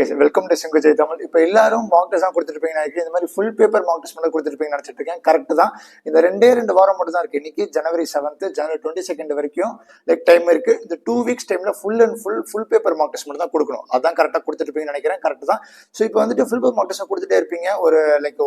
guys, welcome to Single Jay Tamil. இப்போ எல்லாரும் mark test தான் கொடுத்துருப்பீங்க நினைக்கிறேன். இந்த மாதிரி ஃபுல் பேப்பர் மார்க் டெஸ்ட் மட்டும் கொடுத்துருப்பீங்க நினைச்சிட்டு இருக்கேன். கரெக்ட் தான். இந்த ரெண்டு வாரம் மட்டும் தான் இருக்கு. இன்னைக்கு ஜனவரி 7th ஜனவரி 22 வரைக்கும் டைம் இருக்கு. இந்த 2 weeks டைம்ல ஃபுல் பேப்பர் மார்க் டெஸ்ட் மட்டும் தான் கொடுக்கணும். அதான் கரெக்டாக கொடுத்துருப்பீங்கன்னு நினைக்கிறேன். கரெக்ட் தான். ஸோ இப்போ வந்துட்டு ஃபுல் பேப்பர் மார்க் டெஸ்ட் கொடுத்துட்டே இருப்பீங்க. ஒரு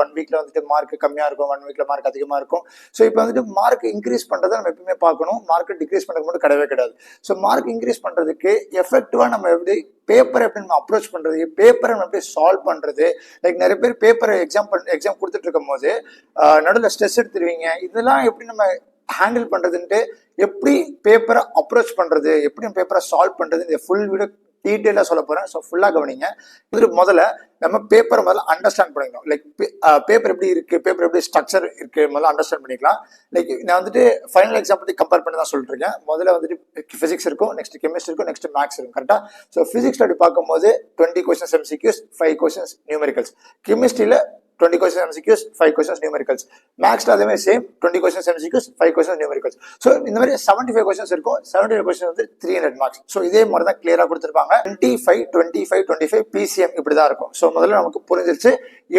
1 weekல வந்துட்டு மார்க் கம்மியா இருக்கும், 1 weekல மார்க் அதிகமா இருக்கும். ஸோ இப்போ வந்துட்டு மார்க் இன்க்ரீஸ் பண்றதை நம்ம எப்பவுமே பார்க்கணும். மார்க் டிக்ரீஸ் பண்றது மட்டும் கிடையாது. ஸோ மார்க் இன்க்ரீஸ் பண்றதுக்கு எஃபெக்டிவா நம்ம எப்படி பேப்பர் எப்படி நம்ம அப்ரோச் பண்றது, பேப்பரை நம்ம எப்படி சால்வ் பண்றது, நிறைய பேர் பேப்பர் எக்ஸாம் கொடுத்துட்டு இருக்கும் போது நடுவில் ஸ்ட்ரெஸ் எடுத்துருவீங்க. இதெல்லாம் எப்படி நம்ம ஹேண்டில் பண்றதுன்ட்டு, எப்படி பேப்பரை அப்ரோச் பண்றது, எப்படி பேப்பரை சால்வ் பண்றது, இந்த ஃபுல் வீடியோ டீட்டெயிலாக சொல்ல போறேன். ஸோ ஃபுல்லாக கவனிங்க. முதல்ல நம்ம பேப்பரை முதல்ல அண்டர்ஸ்டாண்ட் பண்ணிக்கணும். பேப்பர் எப்படி இருக்கு, பேப்பர் எப்படி ஸ்ட்ரக்சர் இருக்கு முதல்ல அண்டர்ஸ்டாண்ட் பண்ணிக்கலாம். நான் வந்துட்டு ஃபைனல் எக்ஸாம் பற்றி கம்பேர் பண்ணி தான் சொல்லிட்டு இருக்கேன். முதல்ல வந்துட்டு பிசிக்ஸ் இருக்கும், நெக்ஸ்ட் கெமிஸ்ட்ரி இருக்கும், நெக்ஸ்ட் மேக்ஸ் இருக்கும். கரெக்டா? ஸோ பிசிக்ஸ்ல அப்படி பார்க்கும்போது 20 questions MCQs, 5 questions நியூமெரிக்கல்ஸ். கெமிஸ்ட்ரியில 20 questions MCQs, 5 questions நியூமெரிக்கல்ஸ். மேக்ஸ்ல அதே மாதிரி same 20 questions MCQs, 5 questions numericals. So இந்த மாதிரி 75 questions இருக்கும். 75 questions வந்து 300 marks. ஸோ இதே மாதிரி தான் கிளியரா கொடுத்துருப்பாங்க. 25 PCM இப்படிதான் இருக்கும். ஸோ முதல்ல நமக்கு புரிஞ்சிருச்சு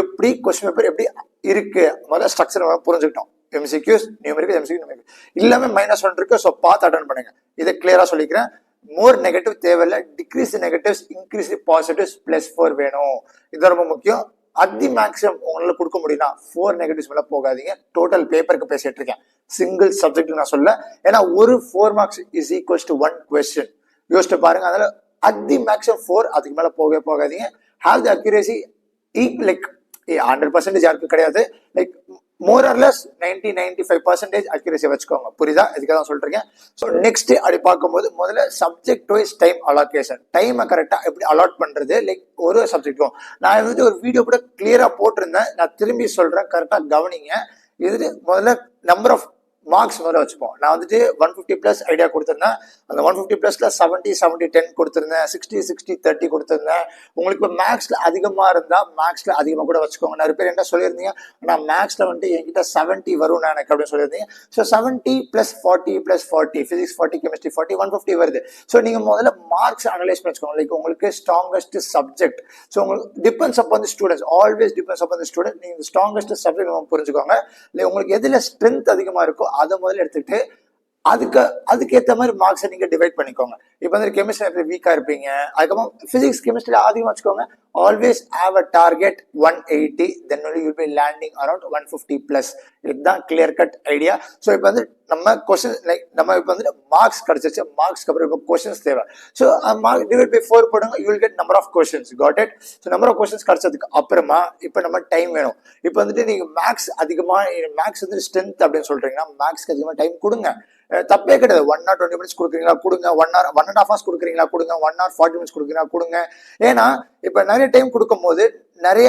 எப்படி கொஸ்டின் பேப்பர் எப்படி இருக்கு. முதல்ல ஸ்ட்ரக்சர் புரிஞ்சுக்கிட்டோம். MCQs, நியூமெரிக்கல், MCQ, நியூமெரிக்கல் எல்லாமே -1 இருக்கு. ஸோ பார்த்து அட்டன் பண்ணுங்க. இதை கிளியரா சொல்லிக்கிறேன். மோர் நெகட்டிவ் தேவையில்லை, டிக்ரீஸ் நெகட்டிவ்ஸ், இன்க்ரீஸ் பாசிட்டிவ்ஸ், +4 வேணும். இது ரொம்ப முக்கியம். அதி மேக்ஸிமம் உங்களால கொடுக்க முடியும்னா 4 நெகட்டிவ்ஸ் மேல போகாதீங்க. டோட்டல் பேப்பருக்கு பேசிட்டு இருக்கேன், சிங்கிள் சப்ஜெக்ட் நான் சொல்ல. ஏன்னா ஒரு 4 marks is equals to 1 question. யோசிச்சு பாருங்க. அதனால அதி மேக்ஸிமம் 4, அதுக்கு மேல போகாதீங்க. ஹேவ் தி அக்யூரசி 100% யாருக்கு கிடையாது. மோர் ஆர் லெஸ் 90-95% அக்யூரசி வச்சுக்கோங்க. புரியுதா? இதுக்காக தான் சொல்றேன். ஸோ நெக்ஸ்ட் அப்படி பார்க்கும்போது முதல்ல சப்ஜெக்ட் வைஸ் டைம் அலாகேஷன், டைமை கரெக்டா எப்படி அலாட் பண்றது. ஒரு சப்ஜெக்டும் நான் வந்துட்டு ஒரு வீடியோ கூட கிளியரா போட்டிருந்தேன். நான் திரும்பி சொல்றேன், கரெக்டா கவனிங்க. இது முதல்ல நம்பர் ஆஃப் மார்க்ஸ் முதல்ல வச்சுப்போம். நான் வந்துட்டு 150+ ஐடியா கொடுத்துருந்தேன். அந்த 150+ல 70-10 கொடுத்துருந்தேன், 60-30 கொடுத்துருந்தேன். உங்களுக்கு இப்போ மேக்ஸ்ல அதிகமா இருந்தா மேக்ஸ்ல அதிகமா கூட வச்சுக்கோங்க. நிறைய பேர் என்ன சொல்லியிருந்தீங்க, நான் மேக்ஸ்ல வந்துட்டு என்கிட்ட 70 வரும் எனக்கு அப்படின்னு சொல்லியிருந்தீங்க. ஸோ 70 + 40 + 40, பிசிக்ஸ் 40, கெமிஸ்ட்ரி 40, 150 வருது. ஸோ நீங்க முதல்ல மார்க்ஸ் அனலைஸ் பண்ணிக்கோங்க. உங்களுக்கு ஸ்ட்ராங்கஸ்ட் சப்ஜெக்ட். ஸோ உங்களுக்கு டிபெண்ட்ஸ் அப்பான் தி ஸ்டூடெண்ட்ஸ், ஆல்வேஸ் டிபெண்ட்ஸ் அப்பான் தி ஸ்டூடெண்ட். நீங்க ஸ்ட்ராங்கஸ்ட் சப்ஜெக்ட் புரிஞ்சுக்கோங்க. உங்களுக்கு எதுல ஸ்ட்ரென்த் அதிகமா இருக்கோ அதை முதல்ல எடுத்துக்கிட்டு அதுக்கேற்ற மாதிரி மார்க்ஸை நீங்க டிவைட் பண்ணிக்கோங்க. இப்போ வந்து கெமிஸ்ட்ரி வீக்கா இருப்பீங்க, அதுக்கப்புறம் பிசிக்ஸ் கெமிஸ்ட்ரியில அதிகமாக வச்சுக்கோங்க. Always have a target 180, then only you'll be landing around 150+. இதுதான் கிளியர் கட் ஐடியா. ஸோ இப்போ வந்து நம்ம கொஸ்டின் நம்ம இப்போ வந்து மார்க்ஸ் கிடைச்சிருச்சு. மார்க்ஸ்க்கு அப்புறம் இப்போ கொஸ்டின்ஸ் தேவை. ஸோ மார்க் டிவைட் பை 4 போடுங்க. You will get number of questions. Got it? So number of questions கிடைச்சதுக்கு அப்புறமா இப்போ நம்ம டைம் வேணும். இப்போ வந்துட்டு நீங்க மேக்ஸ் மேக்ஸ் வந்து ஸ்ட்ரென்த் அப்படின்னு சொல்றீங்கன்னா மேக்ஸ்க்கு அதிகமாக டைம் கொடுங்க. தப்பே கிடையாது. 1 hour 20 minutes கொடுக்குறீங்களா கொடுங்க, 1 hour 1.5 hours கொடுக்குறீங்களா கொடுங்க, 1 hour 40 minutes கொடுக்குறீங்களா கொடுங்க. ஏன்னா இப்ப நிறைய டைம் கொடுக்கும் போது நிறைய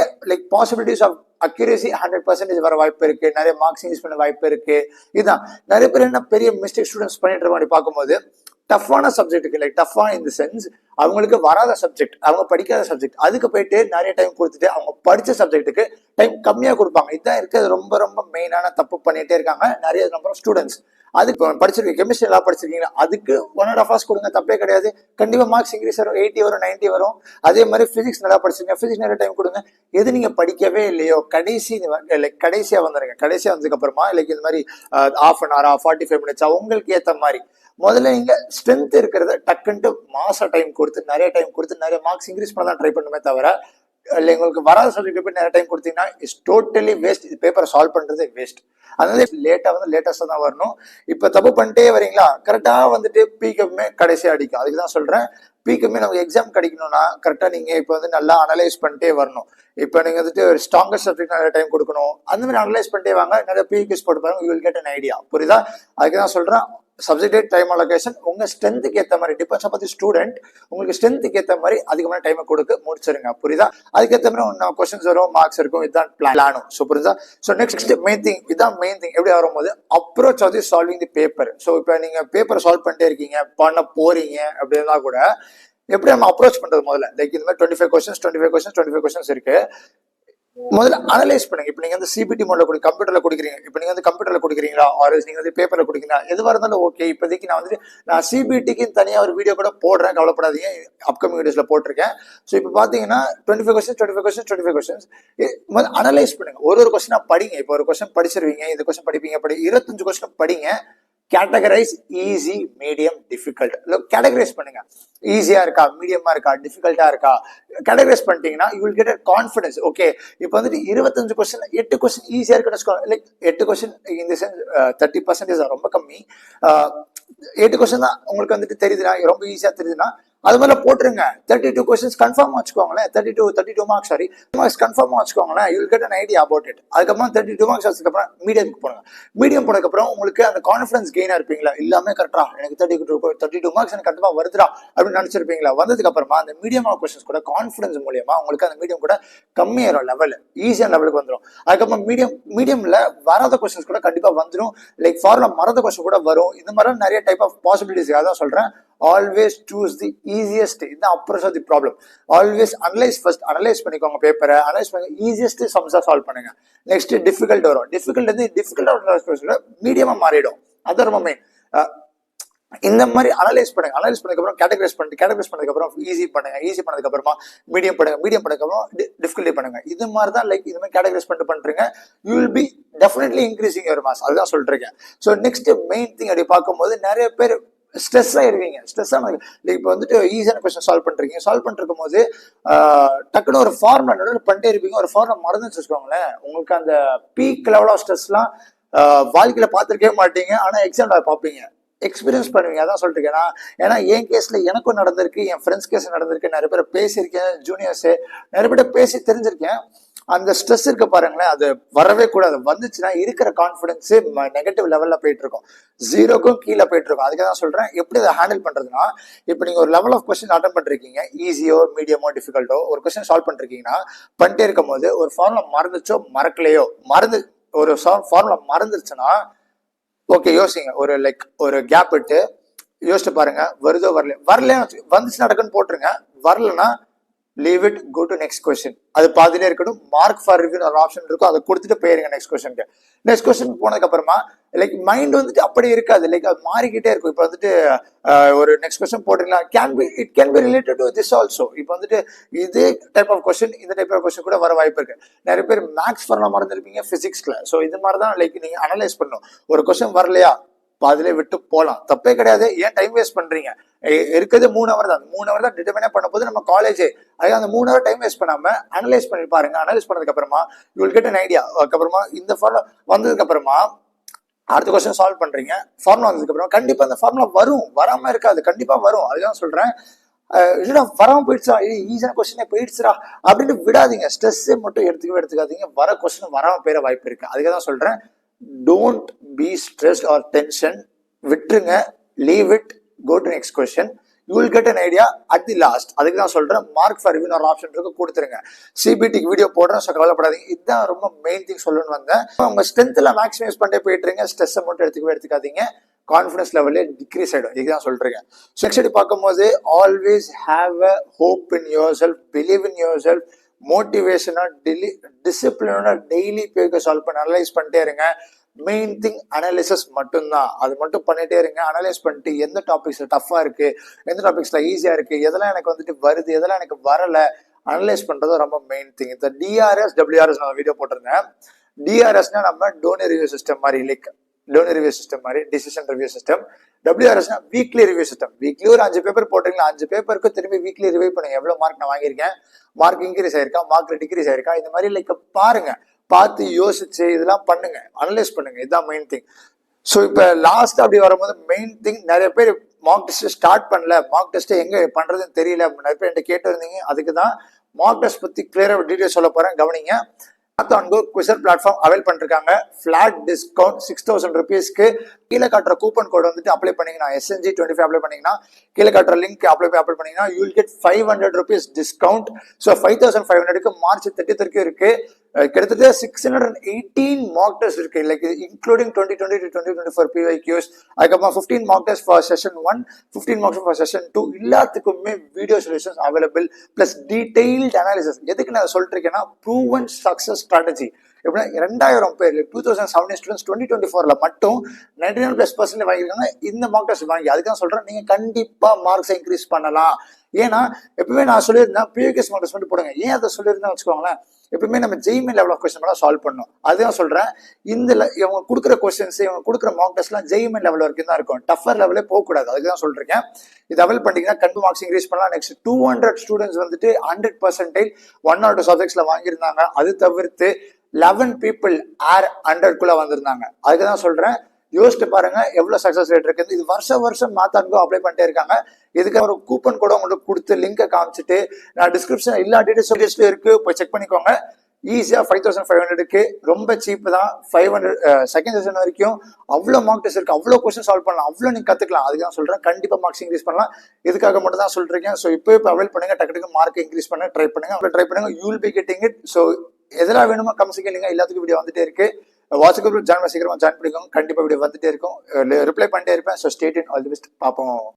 பாசிபிலிட்டிஸ் ஆஃப் அக்யூரசி 100% வர வாய்ப்பு இருக்கு. நிறைய மார்க்ஸ் யூஸ் பண்ண வாய்ப்பு இருக்கு. இதுதான் நிறைய பேர் என்ன பெரிய மிஸ்டேக் ஸ்டூடெண்ட்ஸ் பண்ணிட்டு இருப்பாங்க பார்க்கும்போது. டஃப்பான சப்ஜெக்ட்டுக்கு டஃப்பான இந்த சென்ஸ் அவங்களுக்கு வராத சப்ஜெக்ட், அவங்க படிக்காத சப்ஜெக்ட், அதுக்கு போயிட்டு நிறைய டைம் கொடுத்துட்டு அவங்க படிச்ச சப்ஜெக்ட்டுக்கு டைம் கம்மியா கொடுப்பாங்க. இதுதான் இருக்கிறது ரொம்ப ரொம்ப மெயினான தப்பு பண்ணிட்டே இருக்காங்க நிறைய நம்பர் ஆஃப் ஸ்டூடெண்ட்ஸ். அதுக்கு படிச்சிருக்கீங்க, கெமிஸ்ட்ரி எல்லாம் படிச்சிருக்கீங்கன்னா அதுக்கு 1.5 hours கொடுங்க, தப்பே கிடையாது. கண்டிப்பா மார்க்ஸ் இன்க்ரீஸ் வரும், 80 வரும், 90 வரும். அதே மாதிரி பிசிக்ஸ் நல்லா படிச்சிருக்கீங்க, பிசிக்ஸ் நிறைய டைம் கொடுங்க. எது நீங்க படிக்கவே இல்லையோ கடைசியா வந்துருங்க. கடைசியா வந்ததுக்கு அப்புறமா இந்த மாதிரி 1/2 hour 45 minutes உங்களுக்கு ஏத்த மாதிரி முதல்ல நீங்க ஸ்ட்ரென்த் இருக்கிறத டக்குன்ட்டு மாச டைம் கொடுத்து நிறைய டைம் கொடுத்து நிறைய மார்க்ஸ் இன்க்ரீஸ் பண்ண தான் ட்ரை பண்ணுமே தவிர உங்களுக்கு வராத சப்ஜெக்ட் போய் நிறைய டைம் கொடுத்தீங்கன்னா இட்ஸ் டோட்டலி வேஸ்ட். இது பேப்பரை சால்வ் பண்றது வேஸ்ட். அதனால லேட்டஸ்டா தான் வரணும். இப்ப தப்பு பண்ணிட்டே வரீங்களா, கரெக்டா வந்துட்டு பீக்கமே கடைசியா அடிக்கும். அதுக்கு தான் சொல்றேன், பீக்கமே நமக்கு எக்ஸாம் கிடைக்கணும்னா கரெக்டா நீங்க இப்ப வந்து நல்லா அனலைஸ் பண்ணிட்டே வரணும். இப்ப நீங்க வந்துட்டு ஒரு ஸ்ட்ராங்கஸ்ட் சப்ஜெக்ட் நிறைய டைம் கொடுக்கணும். அந்த மாதிரி அனலைஸ் பண்ணிட்டே வாங்க. நிறைய பிக்யூஸ் போட்டு பாருங்க, you will get an idea. புரியுதா? அதுக்கு தான் சொல்றேன், சப்ஜெக்ட் டைம் அலோகேஷன் உங்க ஸ்ட்ரென்த்துக்கு ஏற்ற மாதிரி டிபெண்ட்ஸ் அப்பான் தி ஸ்டூடெண்ட். உங்களுக்கு ஸ்ட்ரென்த்துக்கு ஏற்ற மாதிரி அதிகமான டைமை கொடுக்க முடிச்சிருங்க. புரியுதா? அதுக்கேற்ற மாதிரி கொஸ்டின்ஸ் வரும், மார்க்ஸ் இருக்கும். இதுதான் பிளானும். ஸோ புரியுதா? ஸோ நெக்ஸ்ட் மெயின் திங், இதுதான் மெயின் திங். எப்படி வரும்போது approach of the solving the paper. So இப்போ நீங்க பேப்பர் சால்வ் பண்ணிட்டே இருக்கீங்க, பண்ண போறீங்க அப்படின்னா கூட எப்படி நம்ம அப்ரோச் பண்றது முதல்ல இந்த மாதிரி 25 questions இருக்கு. முதல்ல அனலைஸ் பண்ணுங்க. இப்போ நீங்க வந்து சிபிடி மோட்ல கம்ப்யூட்டர்ல கொடுக்குறீங்க, இப்போ நீங்க வந்து கம்ப்யூட்டர்ல கொடுக்குறீங்களா, ஆர் நீங்க வந்து பேப்பர்ல கொடுக்குறீங்களா, எதுவாக இருந்தாலும் ஓகே. இப்போதைக்கு நான் சிபிடிக்கு தனியாக ஒரு வீடியோ கூட போடுறேன், கவலைப்படாதீங்க, அப்கமிங் வீடியோஸ்ல போட்டிருக்கேன். ஸோ இப்போ பார்த்தீங்கன்னா 25 கொஸ்டின்ஸ் அனலைஸ் பண்ணுங்க. ஒரு கொஸ்டினா படிங்க. இப்போ ஒரு கொஸ்டின் படிச்சிருவீங்க, இந்த கொஸ்டின் படிப்பீங்க, 25 கொஸ்டின் படிங்க. Categorise easy, medium, difficult. Categorise பண்ணுங்க. ஈஸியா இருக்கா, மீடியமா இருக்கா, டிஃபிகல்ட்டா இருக்கா, கேட்டகரைஸ் பண்ணிட்டீங்கன்னா you will get confidence. Okay, இப்போ வந்துட்டு 25 கொஸ்டின் 8 கொஸ்டின் ஈஸியா இருக்குன்னு லைக் 8 கொஸ்டின் இந்த சென்ஸ் 30% ரொம்ப கம்மி. 8 கொஸ்டின் தான் உங்களுக்கு வந்துட்டு தெரியுதுன்னா, ரொம்ப ஈஸியா தெரியுதுன்னா அது மாதிரி போட்டுருங்க. 32 கொஸ்டின்ஸ் கன்ஃபார்ம் வச்சுக்கோங்களேன். 32 மார்க்ஸ் சாரி மார்க்ஸ் கன்ஃபார்ம் வச்சுக்கோங்களேன். You will get an idea about it. அதுக்கப்புறம் 32 மார்க்ஸ் வச்சதுக்கப்புறம் மீடியம்க்கு போடுங்க. மீடியம் போனதுக்கப்புறம் உங்களுக்கு அந்த கான்ஃபிடன்ஸ் கெயினா இருப்பீங்களா, எல்லாமே கரெக்டா எனக்கு 32 மார்க்ஸ் எனக்கு கண்டிப்பா வருதுடா அப்படின்னு நினைச்சிருப்பீங்களா. வந்ததுக்கு அப்புறமா அந்த மீடியம் கொஸ்டின்ஸ் கூட கான்ஃபிடன்ஸ் மூலியமா உங்களுக்கு அந்த மீடியம் கூட கம்மியாயிரும், லெவல் ஈஸியான லெவலுக்கு வந்துடும். அதுக்கப்புறம் மீடியம்ல வராத கொஸ்டின்ஸ் கூட கண்டிப்பா வந்துடும். லைக் ஃபார்முலா மறந்த கொஸ்டின் கூட வரும். இந்த மாதிரி நிறைய டைப் ஆஃப் பாசிபிலிட்டிஸ் அதான் சொல்றேன். Always choose the easiest. இந்த approach of the problem. Always analyze first. Analyze பண்ணிக்கோங்க பேப்பரை. அனலைஸ் பண்ணி ஈஸியஸ்ட் சம்ஸா சால்வ் பண்ணுங்க. நெக்ஸ்ட் டிஃபிகல்ட் வரும். டிஃபிகல்ட் மீடியமா மாறிடும். அது ரொம்ப மெயின். இந்த மாதிரி அனலைஸ் பண்ணுங்க. அனலைஸ் பண்ணதுக்கப்புறம் கேட்டகரைஸ் பண்ணதுக்கப்புறம் ஈஸி பண்ணுங்க. ஈஸி பண்ணதுக்கு அப்புறமா மீடியம் பண்ணுங்க. மீடியம் பண்ணதுக்கப்புறம் டிஃபிகல்ட்டி பண்ணுங்க. இது மாதிரி தான் லைக் இது மாதிரி கேட்டகரைஸ் பண்றீங்க. You will be definitely increasing your marks. அதுதான் சொல்றேன். ஸோ நெக்ஸ்ட் மெயின் திங் அப்படி பார்க்கும்போது நிறைய பேர் ஸ்ட்ரெஸ் ஆயிருவீங்க. ஸ்ட்ரெஸ் ஆனது இப்போ வந்துட்டு ஈஸியான கொஸ்டின் சால்வ் பண்ணிருக்கும் போது டக்குன்னு ஒரு ஃபார்முலா நடுவில் பண்ணிட்டே இருப்பீங்க. ஒரு ஃபார்முலா மறந்துச்சு வச்சுக்கோங்களேன், உங்களுக்கு அந்த பீக் லெவல் ஆஃப் ஸ்ட்ரெஸ்லாம் வாழ்க்கையில பார்த்துருக்கவே மாட்டீங்க. ஆனா எக்ஸாம்ல பார்ப்பீங்க, எக்ஸ்பீரியன்ஸ் பண்ணுவீங்க. அதான் சொல்லிட்டு ஏன்னா என் கேஸ்ல எனக்கும் நடந்திருக்கு, என் ஃப்ரெண்ட்ஸ் கேஸ் நடந்திருக்கு, நிறைய பேர் பேசியிருக்கேன், ஜூனியர்ஸ் நிறைய பேர் பேசி தெரிஞ்சிருக்கேன். அந்த ஸ்ட்ரெஸ் இருக்க பாருங்களேன், அது வரவே கூடாது. வந்துச்சுன்னா இருக்கிற கான்ஃபிடன்ஸ் நெகட்டிவ் லெவல்ல போயிட்டு இருக்கும், ஜீரோக்கும் கீழே போயிட்டு இருக்கும். அதுக்கு தான் சொல்றேன் எப்படி அதை ஹேண்டில் பண்றதுன்னா, இப்போ நீங்க ஒரு லெவல் ஆஃப் கொஸ்டின் அட்டன் பண்ணிருக்கீங்க, ஈஸியோ மீடியமோ டிஃபிகல்ட்டோ ஒரு கொஸ்டின் சால்வ் பண்ணிருக்கீங்கன்னா, பண்ணிட்டே இருக்கும் போது ஒரு ஃபார்முலா மறந்துச்சோ மறக்கலையோ ஒரு ஃபார்முலா மறந்துருச்சுன்னா ஓகே யோசிங்க. ஒரு கேப் விட்டு யோசிச்சு பாருங்க, வருதோ வரல வந்துச்சு நடக்குன்னு போட்டுருங்க. வரலன்னா leave it, go to next question. அது பாதிலே இருக்கட்டும். மார்க் ஃபார் ரிவ்யூ ஒரு ஆப்ஷன் இருக்கும், அதை கொடுத்துட்டு போயிருங்க நெக்ஸ்ட் கொஸ்டினுக்கு. நெக்ஸ்ட் கொஸ்டின் போனதுக்கு அப்புறமா லைக் மைண்ட் வந்துட்டு அப்படி இருக்காது, லைக் அது மாறிக்கிட்டே இருக்கும். இப்போ வந்துட்டு ஒரு நெக்ஸ்ட் கொஸ்டின் போட்டீங்களா, it can be related to this also. இப்போ வந்துட்டு இதே டைப் ஆஃப் கொஸ்டின் இந்த டைப் ஆஃப் கொஸ்டின் கூட வர வாய்ப்பு இருக்கு. நிறைய பேர் மேக்ஸ் ஃபார்முலா மறந்துருப்பீங்க பிசிக்ஸ்ல. ஸோ இது மாதிரி தான் லைக் நீங்க அனலைஸ் பண்ணணும். ஒரு கொஸ்டின் வரலையா பாதிலே விட்டு போகலாம், தப்பே கிடையாது. ஏன் டைம் வேஸ்ட் பண்றீங்க? இருக்கிறது 3 hour தான். 3 hour தான் டிட்டர்மைனே பண்ண போது நம்ம காலேஜ். அது அந்த 3 hour டைம் வேஸ்ட் பண்ணாம அனலைஸ் பண்ணி பாருங்க. அனலைஸ் பண்ணதுக்கு அப்புறமா you will get an idea. அதுக்கப்புறமா இந்த ஃபார்முலா வந்ததுக்கு அப்புறமா அடுத்த கொஸ்டின் சால்வ் பண்றீங்க. ஃபார்முலா வந்ததுக்கு அப்புறம் கண்டிப்பா அந்த ஃபார்முலா வரும், வராம இருக்காது, கண்டிப்பா வரும். அதுதான் சொல்றேன். வராம போயிடுச்சா, ஈஸியான கொஸ்டினே போயிடுச்சுரா அப்படின்னு விடாதீங்க. ஸ்ட்ரெஸ் மட்டும் எடுத்துக்காதீங்க. வர கொஸ்டின் வராம போயிட வாய்ப்பு இருக்கு. அதுக்கு தான் சொல்றேன், don't be stressed or tension. விட்டுருங்க, leave it, go to next question. You will get an idea at the last. அதுக்கு தான் சொல்றேன், மார்க் ஃபார் ரிவ்யூ ஒரு ஆப்ஷன் இருக்கு, கொடுத்துருங்க. சிபிடிக்கு வீடியோ போடுறேன், ஸோ கவலைப்படாதீங்க. இதுதான் ரொம்ப மெயின் திங் சொல்லணும்னு வந்தேன். உங்க ஸ்ட்ரென்த் எல்லாம் மேக்ஸிமைஸ் பண்ணிட்டே போயிட்டுருங்க. ஸ்ட்ரெஸ்ஸை மட்டும் எடுத்துக்காதீங்க. கான்ஃபிடன்ஸ் லெவலே டிக்ரீஸ் ஆயிடும். இதுதான் சொல்றேன். செக்ஷன் பார்க்கும்போது always have a hope in yourself, believe in yourself, மோட்டிவேஷனா டிசிப்ளினோட டெய்லி பேருக்கு சால்வ் பண்ணி அனலைஸ் பண்ணிட்டே இருங்க. மெயின் திங் அனாலிசிஸ் மட்டும்தான். அது மட்டும் பண்ணிட்டே இருங்க. அனலைஸ் பண்ணிட்டு எந்த டாபிக்ஸ்ல டஃபா இருக்கு, எந்த டாபிக்ஸ்ல ஈஸியா இருக்கு, எதெல்லாம் எனக்கு வந்துட்டு வருது, எதெல்லாம் எனக்கு வரல, அனலைஸ் பண்றது ரொம்ப மெயின் திங். இந்த டிஆர்எஸ் டபிள்யூஆர்எஸ் நான் வீடியோ போட்டிருந்தேன். டிஆர்எஸ்னா நம்ம டோனரி ரிவ்யூ சிஸ்டம் மாதிரி, லைக் டோனரி ரிவ்யூ சிஸ்டம் மாதிரி டிசிஷன் ரிவ்யூ சிஸ்டம். டபிள்யூஆர்எஸ்னா வீக்லி ரிவ்யூ சிஸ்டம். வீக்லி ஒரு 5 பேப்பர் போட்டீங்களா, 5 பேப்பருக்கு திரும்பி வீக்லி ரிவ்யூ பண்ணுங்க. எவ்வளவு மார்க் நான் வாங்கியிருக்கேன், மார்க் இன்க்ரீஸ் ஆயிருக்கா, மார்க் டிக்ரீஸ் ஆயிருக்கா, இந்த மாதிரி லைக் பாருங்க, பார்த்து யோசிச்சு இதெல்லாம் பண்ணுங்க, அனலைஸ் பண்ணுங்க. இதுதான் மெயின் திங். ஸோ இப்போ லாஸ்ட் அப்படி வரும்போது மெயின் திங், நிறைய பேர் மார்க் டெஸ்ட் ஸ்டார்ட் பண்ணல, மார்க் டெஸ்ட் எங்க பண்றதுன்னு தெரியல, நிறைய பேர் என்கிட்ட கேட்டு இருந்தீங்க. அதுக்கு தான் மார்க் டெஸ்ட் பத்தி கிளியரா டீடைல்ஸ் சொல்ல போறேன், கவனிங்க. Go Quizzer பிளாட்ஃபார்ம் அவைல் பண்ணிருக்காங்க. ஃபிளாட் டிஸ்கவுண்ட் 6000 rupeesக்கு கீழே காட்டுற கூப்பன் கோட் வந்துட்டு அப்ளை பண்ணீங்கன்னா, SNG25 அப்ளை பண்ணீங்கன்னா, கீழே காட்டுற லிங்க் அப்ளை பண்ணீங்கன்னா you will get 500 rupees discount. So 5500க்கு மார்ச் 30 வரைக்கும் இருக்கு. கிட்டத்தட்ட 618 மாக் டெஸ்ட் இருக்கு, லைக் இன்க்ளூடிங் 2020 to 2024 PYQs. அதுக்கப்புறம் 15 mock test for session 1, 15 mock test for session 2. எல்லாத்துக்குமே video solutions available plus detailed analysis. எதுக்கு நான் சொல்லிட்டு இருக்கேன்னா, ப்ரூவன் சக்சஸ் ஸ்ட்ராட்டஜி. எப்படின்னா 2000 பேர் 2017 ஸ்டூடெண்ட்ஸ் 2024 மட்டும் 99+% வாங்கியிருக்காங்க இந்த மாக் டெஸ்ட் வாங்கி. அதுக்காக சொல்றேன், நீங்க கண்டிப்பா மார்க்ஸை இன்க்ரீஸ் பண்ணலாம். ஏன்னா எப்பவுமே நான் சொல்லியிருந்தேன் பியூஎஸ் மாக் டெஸ்ட் மட்டும் போடுங்க. ஏன் அதை சொல்லியிருந்தேன் வச்சுக்கோங்களேன், எப்பவுமே நம்ம ஜெய்மெயின் லெவல் ஆஃப் கொஸ்டின் சால்வ் பண்ணணும். அதுதான் சொல்றேன், இந்த இவங்க கொடுக்குற கொஸ்டின்ஸ், இவங்க கொடுக்குற மாக் டெஸ்ட்லாம் ஜெய்மெயின் லெவல் வரைக்கும் தான் இருக்கும், டஃபர் லெவலே போகக்கூடாது. அதுக்கு தான் சொல்றேன். இது அவைல் பண்ணிட்டீங்கன்னா கண்டிப்பா மார்க்ஸ் இன்க்ரீஸ் பண்ணலாம். நெக்ஸ்ட் 200 ஸ்டூடெண்ட்ஸ் வந்துட்டு 100% 1 or 2 சப்ஜெக்ட்ஸ்ல வாங்கியிருந்தாங்க. அது தவிர்த்து 11 people ஏர் 100 வந்திருந்தாங்க. அதுக்கு தான் சொல்றேன், யோசிச்சு பாருங்க எவ்வளவு சக்சஸ் ரேட் இருக்குது. இது வருஷம் மாத்தான்கோ அப்ளை பண்ணிட்டே இருக்காங்க. இதுக்கு ஒரு கூப்பன் கூட உங்களுக்கு கொடுத்து லிங்கை காமிச்சிட்டு நான் டிஸ்கிரிப்ஷன் எல்லா டீடைல்ஸும் இருக்கு, போய் செக் பண்ணிக்கோங்க. ஈஸியா 5500க்கு ரொம்ப சீப் தான். 500 செகண்ட் செஷன் வரைக்கும் அவ்வளவு மார்க் டெஸ்ட் இருக்கு, அவ்வளவு கொஸ்டின் சால்வ் பண்ணலாம், அவ்வளவு நீங்க கத்துக்கலாம். அதுக்கு தான் சொல்றேன், கண்டிப்பா மார்க்ஸ் இன்க்ரீஸ் பண்ணலாம். இதுக்காக மட்டும் தான் சொல்றேன். ஸோ இப்போ அவைல் பண்ணுங்க, டக்கு மார்க் இன்க்ரீஸ் பண்ண ட்ரை பண்ணுங்க. You will be getting it. So எதெல்லாம் வேணுமோ கமெண்ட்ஸ் கேளுங்க, எல்லாத்துக்கும் வீடியோ வந்துட்டே இருக்கு. வாட்ஸ்அப் குரூப் ஜாயின் சீக்கிரமா ஜாயின் பண்ணிக்கோங்க. கண்டிப்பா வீடியோ வந்துட்டே இருக்கும், ரிப்ளை பண்ணிட்டே இருப்பேன். So stay tune, all the best, பார்ப்போம்.